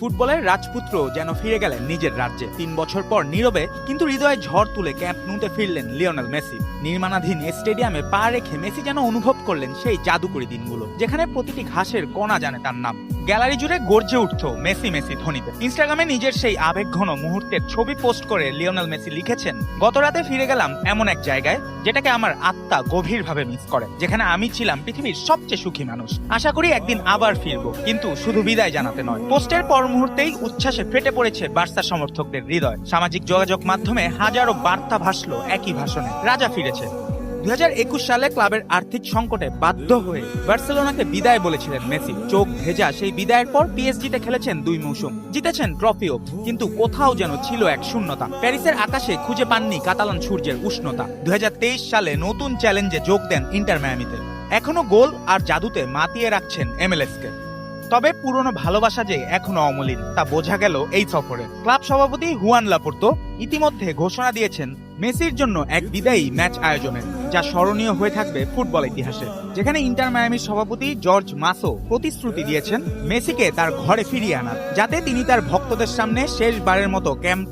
ফুটবলের রাজপুত্র যেন ফিরে গেলেন নিজের রাজ্যে। ৩ বছর পর নীরবে কিন্তু হৃদয়ে ঝড় তুলে ক্যাম্প নুতে ফিরলেন লিওনেল মেসি। নির্মাণাধীন স্টেডিয়ামে পা রেখে মেসি যেন অনুভব করলেন সেই জাদুকরী দিনগুলো, যেখানে প্রতিটি ঘাসের কণা জানে তার নাম। গ্যালারি জুড়ে গর্জে উঠত মেসি মেসি ধ্বনিতে। ইনস্টাগ্রামে নিজের সেই আবেগঘন মুহূর্তের ছবি পোস্ট করে লিওনেল মেসি লিখেছেন, গত রাতে ফিরে গেলাম এমন এক জায়গায় যেটাকে আমার আত্মা গভীরভাবে মিস করে, যেখানে আমি ছিলাম পৃথিবীর সবচেয়ে সুখী মানুষ। আশা করি একদিন আবার ফিরবো, কিন্তু শুধু বিদায় জানাতে নয়। পোস্টের পর মুহূর্তেই উচ্ছ্বাসে ফেটে পড়েছে বার্সা সমর্থকদের হৃদয়। সামাজিক যোগাযোগ মাধ্যমে হাজারো বার্তা ভাসলো একই ভাষণে, রাজা ফিরেছে। 2021 সালে ক্লাবের আর্থিক সংকটে বাধ্য হয়ে বার্সেলোনাকে বিদায় বলেছিলেন মেসি। চোখ ভেজা সেই বিদায়ের পর পিএসজিতে খেলেছেন 2 মৌসুম, জিতেছেন ট্রফিও, কিন্তু কোথাও যেন ছিল এক শূন্যতা। প্যারিসের আকাশে খুঁজে পাননি কাতালান সূর্যের উষ্ণতা। 2023 সালে নতুন চ্যালেঞ্জে যোগ দেন ইন্টার মায়ামিতে। এখনো গোল আর জাদুতে মাতিয়ে রাখছেন এমএলএসকে। তবে পুরনো ভালোবাসা যে এখনো অমলিন তা বোঝা গেল এই সফরে। ক্লাব সভাপতি হুয়ান লাপোর্তো ইতিমধ্যে ঘোষণা দিয়েছেন মেসির জন্য এক বিদায়ী ম্যাচ আয়োজনের, যা স্মরণীয় হয়ে থাকবে ফুটবল ইতিহাসে। যেখানে ইন্টার মায়ামির সভাপতি জর্জ মাসো প্রতিশ্রুতি দিয়েছেন মেসিকে তার ঘরে ফিরিয়ে আনার, যাতে তিনি তার ভক্তদের সামনে শেষবারের মতো ক্যাম্প